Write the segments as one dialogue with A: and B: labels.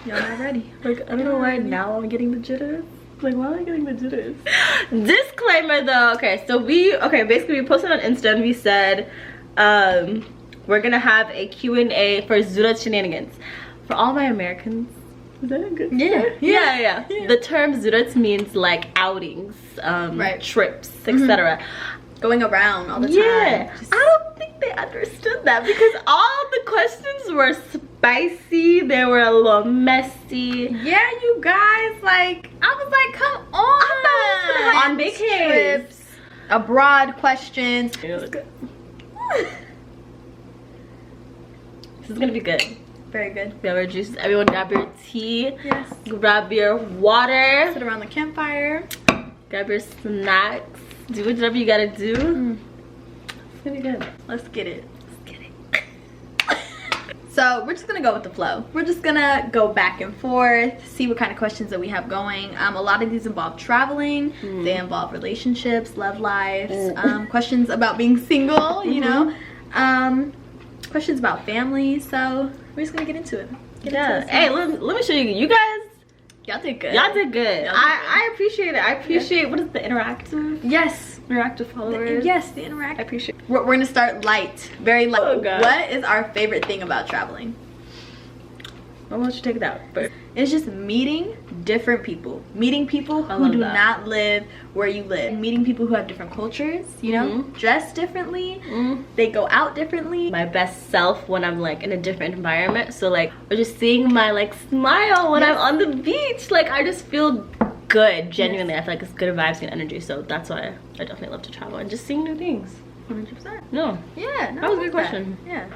A: Y'all not ready.
B: Like, I don't know why now I'm getting the jitters. Like, why am I getting the jitters? Disclaimer though, okay, so basically we posted on Insta and we said, we're gonna have a Q&A for Zuret shenanigans. For all my Americans, is that a good
A: Yeah.
B: Yeah. The term Zuret means like outings, trips, etc.
A: Going around all the time.
B: Yeah, I don't think they understood that because all the questions were spicy. They were a little messy.
A: Yeah, you guys, like, I was like, come on.
B: I thought we was gonna have on vacation
A: trips, abroad questions.
B: This is gonna be good.
A: Very good.
B: Grab your juices. Everyone grab your tea.
A: Yes.
B: Grab your water.
A: Sit around the campfire.
B: Grab your snacks. Do whatever you gotta do. It's gonna be good.
A: Let's get it. So we're just gonna go with the flow. We're just gonna go back and forth, see what kind of questions that we have going. A lot of these involve traveling. They involve relationships, love lives, questions about being single, you know, questions about family. So we're just gonna get into it.
B: Hey, let me show you. You guys,
A: y'all did good.
B: Y'all did good. I appreciate it. I appreciate what is the interactive?
A: Yes.
B: Interactive followers.
A: Yes, the interactive.
B: I appreciate.
A: We're gonna start light, very light.
B: Oh, God.
A: What is our favorite thing about traveling?
B: Why don't you take it out? But
A: it's just meeting different people, meeting people who do not live where you live, meeting people who have different cultures, you know, dress differently, they go out differently.
B: My best self when I'm like in a different environment. So like, or just seeing my like smile when I'm on the beach. Like I just feel good. Genuinely, I feel like it's good vibes and energy. So that's why I definitely love to travel and just seeing new things.
A: 100%.
B: No.
A: Yeah. No,
B: that was a good question.
A: Yeah.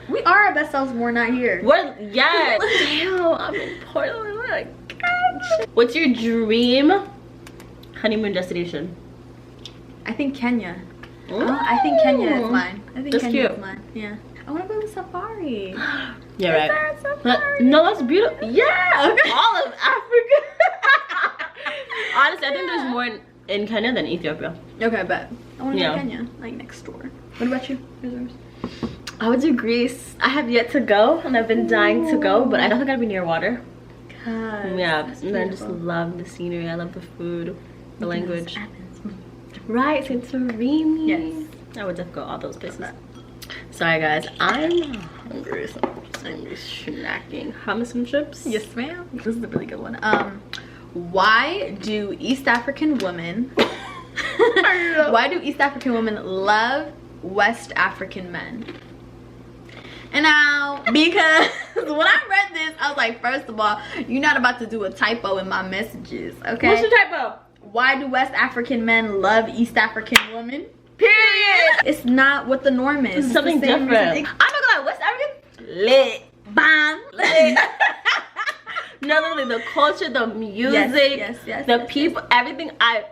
A: We are our best selves when we're not here.
B: What? Yeah. Damn, I'm in Portland. Oh my gosh. What's your dream honeymoon destination?
A: I think Kenya. I think Kenya is mine. I think
B: that's
A: Kenya
B: cute.
A: is mine. Yeah. I want to go to safari.
B: Yeah, right.
A: There a safari?
B: No, that's beautiful. Yeah.
A: Okay.
B: All of Africa. Honestly, I think there's more in Kenya than Ethiopia.
A: Okay, bet. I want to go
B: Yeah.
A: to Kenya, like next door. What about you? Where's yours?
B: I would do Greece. I have yet to go, and I've been dying to go, but I don't think I'd be near water. Yeah, and I just love the scenery. I love the food, the language. Right, Santorini.
A: Yes.
B: I would definitely go all those places. Sorry guys, I'm hungry, so I'm just snacking. Hummus and chips?
A: Yes, ma'am. This is a really good one. Why do East African women love West African men? And now, because when I read this, I was like, first of all, you're not about to do a typo in my messages, okay?
B: What's your typo?
A: Why do West African men love East African women?
B: Period.
A: It's not what the norm is.
B: It's something different. I'm not gonna lie, West African lit. Bam. Lit. No, literally the culture, the music, the people, everything. I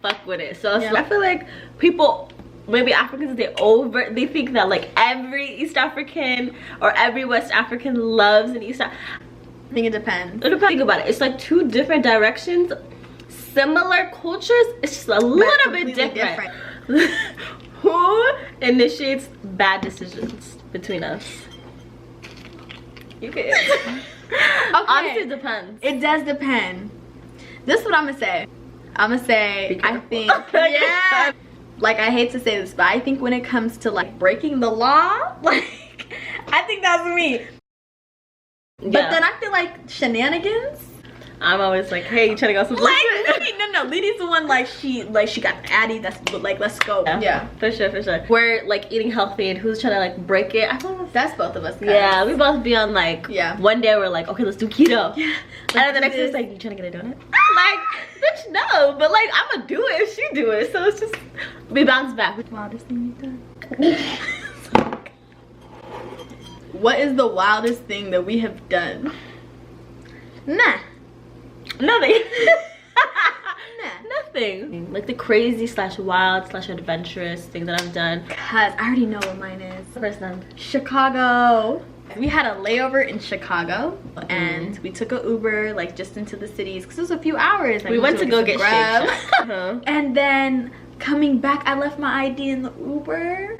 B: fuck with it. So I feel like people, maybe Africans, they think that like every East African or every West African loves an East African.
A: I think it depends.
B: Think about it. It's like two different directions, similar cultures. It's just a little bit different. Who initiates bad decisions between us? You can.
A: Okay.
B: Honestly, it depends.
A: It does depend. This is what I'm gonna say. I think, yeah. Like, I hate to say this, but I think when it comes to like breaking the law, like, I think that's me. But then I feel like shenanigans.
B: I'm always like, hey, you trying to go somewhere?
A: No, Lidi's the one like she got Addie. That's like, let's go. Yeah,
B: for sure. We're like eating healthy, and who's trying to like break it? I don't.
A: That's both of us. Guys.
B: Yeah, we both be on like. Yeah. One day we're like, okay, let's do keto. Yeah. And then the next day it's like, you trying to get a donut? Like, bitch, no. But like, I'm gonna do it if she do it. So it's just we bounce back.
A: Wildest thing you've done. What is the wildest thing that we have done? Nah.
B: Nothing. Nothing. Like the crazy / wild / adventurous thing that I've done.
A: Cause I already know what mine is.
B: First time.
A: Chicago. We had a layover in Chicago and we took an Uber like just into the cities because it was a few hours.
B: We went to go get Shake Shack.
A: And then coming back, I left my ID in the Uber.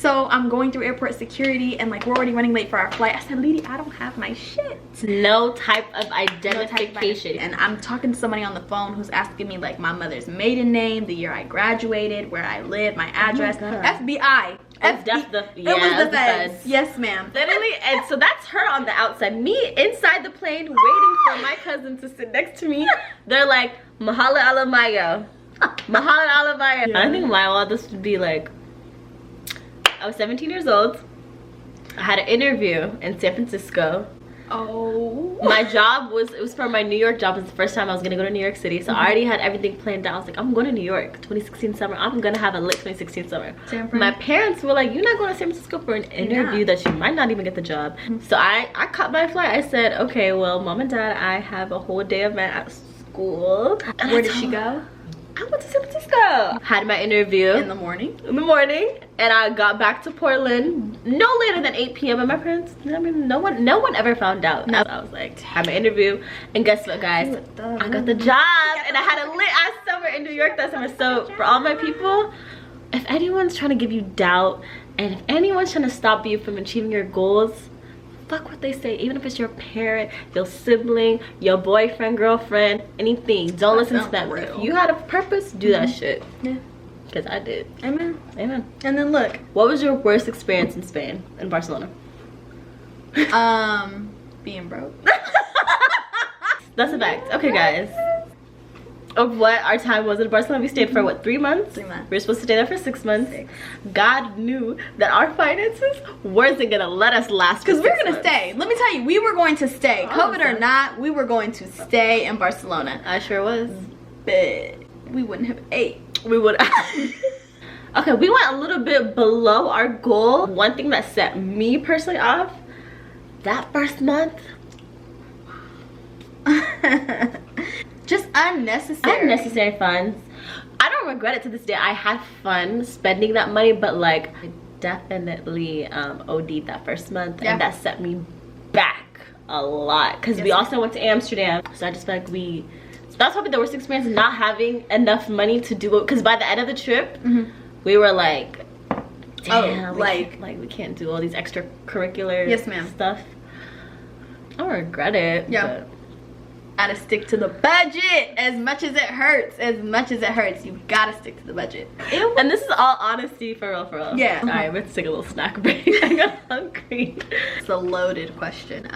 A: So I'm going through airport security and like we're already running late for our flight. I said, Lady, I don't have my shit.
B: No type of identification.
A: And I'm talking to somebody on the phone who's asking me like my mother's maiden name, the year I graduated, where I live, my address. FBI.
B: It was
A: the feds. Yes, ma'am.
B: Literally, and so that's her on the outside. Me inside the plane waiting for my cousin to sit next to me. They're like, Mahala Alamayo. Mahala Alamayo. Yeah. I think my this would be like, I was 17 years old. I had an interview in San Francisco.
A: Oh.
B: My job was, it was for my New York job. It was the first time I was gonna go to New York City. So I already had everything planned out. I was like, I'm going to New York 2016 summer. I'm gonna have a lit 2016 summer. My parents were like, you're not going to San Francisco for an interview that you might not even get the job. So I caught my flight. I said, okay, well, mom and dad, I have a whole day event at school.
A: And where did she go?
B: I went to San Francisco. Had my interview
A: in the morning.
B: And I got back to Portland no later than 8 p.m. and my parents, I mean, no one ever found out. No. I was like, had my interview, and guess what, guys? I got the job, and I had a lit ass summer in New York that summer. So for all my people, if anyone's trying to give you doubt, and if anyone's trying to stop you from achieving your goals, fuck what they say. Even if it's your parent, your sibling, your boyfriend, girlfriend, anything, don't listen to them. If you had a purpose, do that shit. Yeah. Because I did.
A: Amen.
B: Amen.
A: And then look,
B: what was your worst experience in Spain, in Barcelona?
A: Being broke.
B: That's a fact. Okay, guys. Of what our time was in Barcelona, we stayed for what, 3 months?
A: 3 months.
B: We were supposed to stay there for 6 months. God knew that our finances wasn't gonna let us last.
A: Because we were gonna stay. Let me tell you, we were going to stay. COVID or not, we were going to stay in Barcelona.
B: I sure was.
A: But we wouldn't have ate.
B: We would. Okay, we went a little bit below our goal. One thing that set me personally off, that first month.
A: Just unnecessary
B: funds. I don't regret it to this day. I had fun spending that money, but like I definitely OD'd that first month, and that set me back a lot because we also went to Amsterdam. So I just feel like that's probably the worst experience, not having enough money to do it, because by the end of the trip we were like, damn, like we can't do all these extracurricular stuff. I don't regret it.
A: Yeah, gotta stick to the budget. As much as it hurts, you gotta stick to the budget.
B: And this is all honesty, for real. Yeah. All right, let's take a little snack break. I got hungry.
A: It's a loaded question.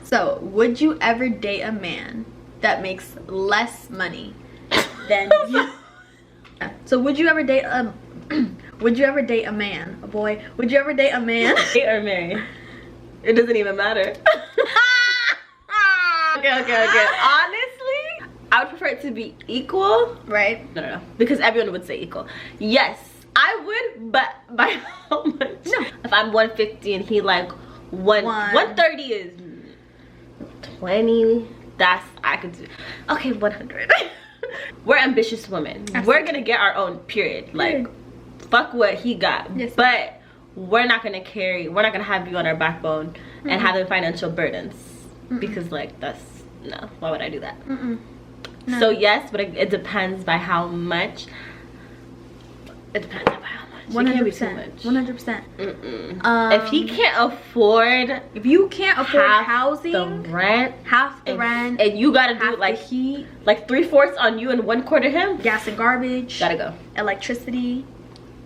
A: So would you ever date a man that makes less money than you? So would you ever date a man, a boy? Would you ever date a man?
B: Date or marry? It doesn't even matter. Okay. Honestly, I would prefer it to be equal.
A: Right?
B: No. Because everyone would say equal. Yes, I would, but by how much? No. If I'm 150 and he like 130 is 20, I could do. Okay, 100. We're ambitious women. Absolutely. We're gonna get our own, period. Like, fuck what he got. Yes. But we're not gonna have you on our backbone and have the financial burdens. Because like, no, why would I do that? No. So yes, but it depends by how much. It depends by how much.
A: 100%. 100%.
B: If he can't afford,
A: if you can't afford housing,
B: half the rent, and you gotta do like
A: heat,
B: like 3/4 on you and 1/4 him,
A: gas and garbage,
B: gotta go.
A: Electricity,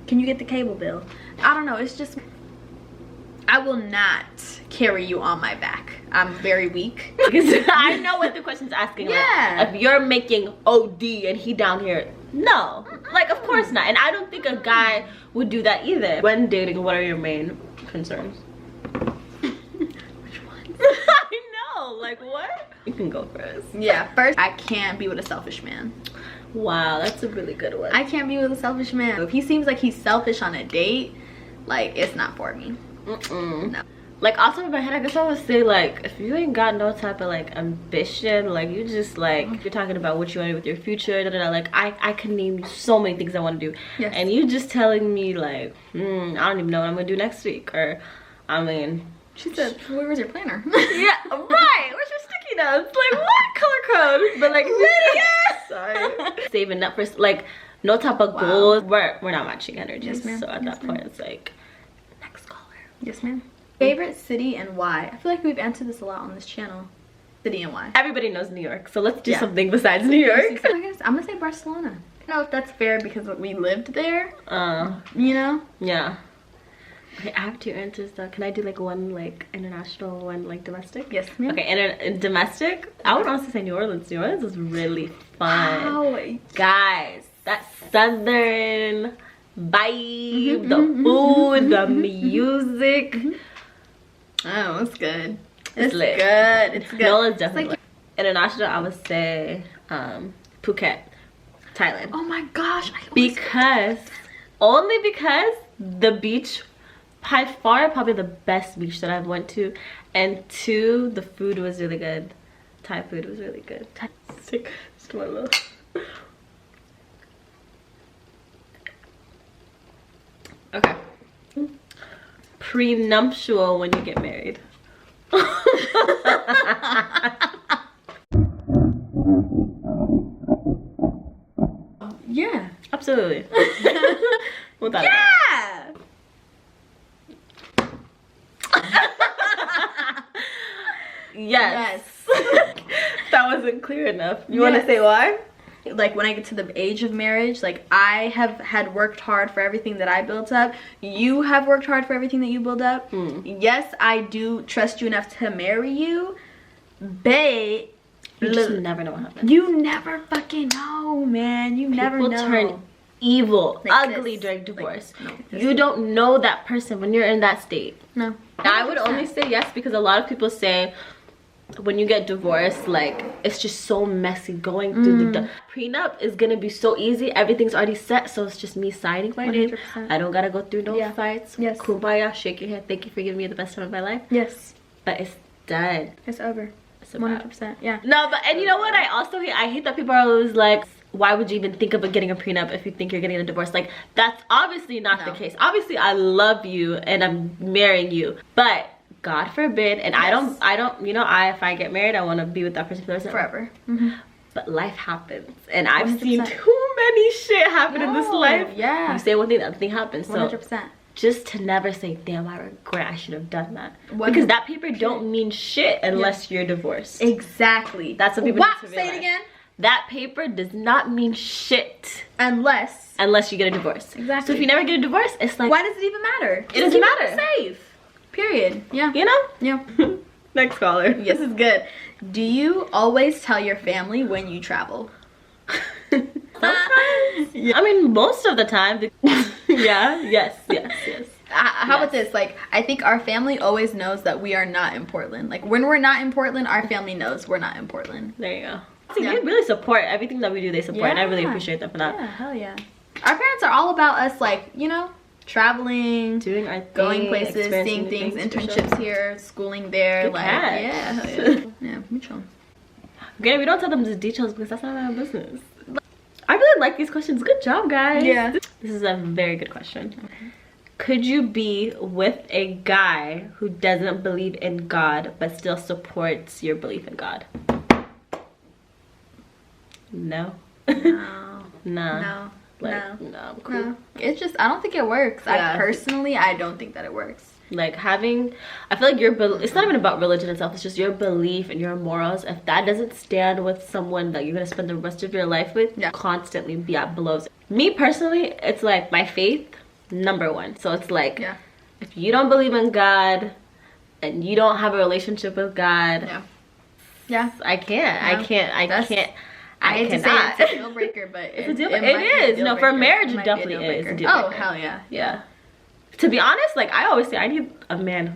A: can you get the cable bill? I don't know. It's just, I will not carry you on my back. I'm very weak.
B: Because I know what the question's asking.
A: Yeah.
B: Like, if you're making OD and he down here, no. Like, of course not. And I don't think a guy would do that either. When dating, what are your main concerns?
A: Which ones?
B: I know. Like, what? You can go first.
A: Yeah, first, I can't be with a selfish man.
B: Wow, that's a really good one.
A: I can't be with a selfish man. If he seems like he's selfish on a date, like, it's not for me. No.
B: Like, off the top of my head, I guess I would say, like, if you ain't got no type of like ambition, like, you just like, you're talking about what you want to do with your future, like, I can name you so many things I want to do. Yes. And you just telling me like, I don't even know what I'm gonna do next week, or I mean,
A: she said, where was your planner?
B: Yeah, right. Where's your sticky notes? Like, what color code? But like, sorry, saving up for like no type of goals. We're not matching energies. Yes, so at that point, it's like,
A: Yes, ma'am. Favorite city and why? I feel like we've answered this a lot on this channel. City and why?
B: Everybody knows New York, so let's do something besides New York.
A: I'm gonna say Barcelona. I don't know if that's fair because we lived there. You know?
B: Yeah. Okay, I have two answers though. Can I do like one like international, one like domestic?
A: Yes, ma'am.
B: Okay, and domestic, I would honestly say New Orleans. New Orleans is really fun.
A: Wow.
B: Guys, that southern vibe, the food, the music.
A: Oh, it's good.
B: It's lit.
A: Good. It's good.
B: No, it's definitely like, international. I would say Phuket, Thailand.
A: Oh my gosh!
B: Only because the beach, by far, probably the best beach that I've went to, and two, the food was really good. Thai food was really good. Sick. Just one little. Okay. Prenuptial when you get married.
A: Yeah.
B: Absolutely. Without
A: yeah.
B: Yes. That wasn't clear enough. You want to say why?
A: Like when I get to the age of marriage, like I have had worked hard for everything that I built up. You have worked hard for everything that you build up. Yes, I do trust you enough to marry you, but
B: you just never know what happens.
A: You never fucking know, man. You never know.
B: People turn evil, like ugly during divorce. You don't know that person when you're in that state.
A: No.
B: I would only say yes because a lot of people say when you get divorced, like it's just so messy going through the prenup is gonna be so easy. Everything's already set, so it's just me signing my name. I don't gotta go through no fights.
A: Yes.
B: Kumbaya, shake your hand. Thank you for giving me the best time of my life.
A: Yes.
B: But it's done.
A: It's over.
B: It's
A: 100%. Yeah.
B: No, but and you know what? I hate that people are always like, why would you even think of getting a prenup if you think you're getting a divorce? Like that's obviously not the case. Obviously, I love you and I'm marrying you, but God forbid, and I don't, you know, if I get married, I want to be with that person for the rest of
A: forever.
B: But life happens, and I've seen too many shit happen in this life.
A: Yeah.
B: You say one thing, the other thing happens. So
A: 100%.
B: just to never say, damn, I regret I should have done that. Because that paper don't mean shit unless you're divorced.
A: Exactly.
B: That's what people need to realize.
A: Say it again.
B: That paper does not mean shit
A: unless
B: you get a divorce.
A: Exactly.
B: So if you never get a divorce, it's like,
A: why does it even matter?
B: It doesn't matter.
A: Safe. Period. Yeah.
B: You know?
A: Yeah.
B: Next caller.
A: Yes, it's good. Do you always tell your family when you travel?
B: Sometimes. Yeah. I mean, most of the time. Yeah. Yes.
A: How about this? Like, I think our family always knows that we are not in Portland. Like, when we're not in Portland, our family knows we're not in Portland.
B: There you go. See, they really support everything that we do. They support, and I really appreciate them for that.
A: Yeah, hell yeah. Our parents are all about us, like, you know, traveling,
B: doing our thing,
A: going places, seeing things, internships here, schooling there.
B: Good
A: like,
B: catch.
A: yeah, hell yeah. Yeah, we chill.
B: Okay, we don't tell them the details because that's not our business. I really like these questions. Good job, guys.
A: Yeah.
B: This is a very good question. Okay. Could you be with a guy who doesn't believe in God but still supports your belief in God? No.
A: No.
B: No.
A: Like,
B: no, I'm cool.
A: No. It's just, I don't think it works.
B: Yeah.
A: I don't think that it works.
B: Like I feel like it's not even about religion itself, it's just your belief and your morals. If that doesn't stand with someone that you're gonna spend the rest of your life with, constantly be at blows. Me personally, it's like my faith, #1. So it's like, if you don't believe in God and you don't have a relationship with God, I can't.
A: I hate to say it's a deal breaker, but
B: it is. No, for marriage it definitely is a deal breaker.
A: Oh, hell yeah.
B: Yeah. To be honest, like I always say, I need a man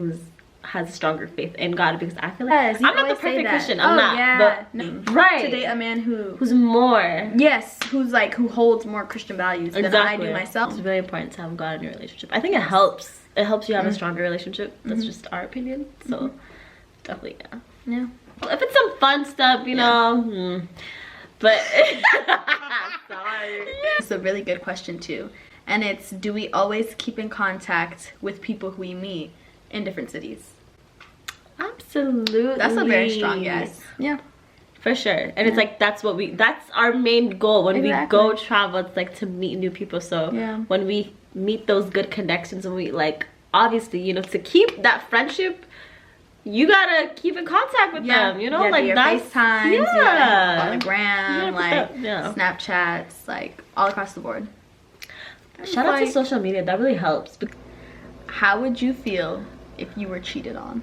B: has a stronger faith in God because I feel like I'm not the perfect Christian. I'm not.
A: Yeah.
B: But right.
A: To date a man who's
B: more.
A: Yes, who holds more Christian values than I do myself.
B: It's really important to have God in your relationship. I think it helps. It helps you have a stronger relationship. That's just our opinion. So definitely,
A: yeah.
B: Well, if it's some fun stuff, you know. But sorry.
A: It's a really good question too. And it's, do we always keep in contact with people who we meet in different cities?
B: Absolutely.
A: That's a very strong yes. Yeah.
B: For sure. And it's like, that's our main goal. When we go travel, it's like to meet new people. So when we meet those good connections and we like obviously, you know, to keep that friendship, you gotta keep in contact with them, you know, like that's
A: FaceTimes, on the gram, like Snapchats, like all across the board.
B: Shout out to social media, that really helps.
A: How would you feel if you were cheated on?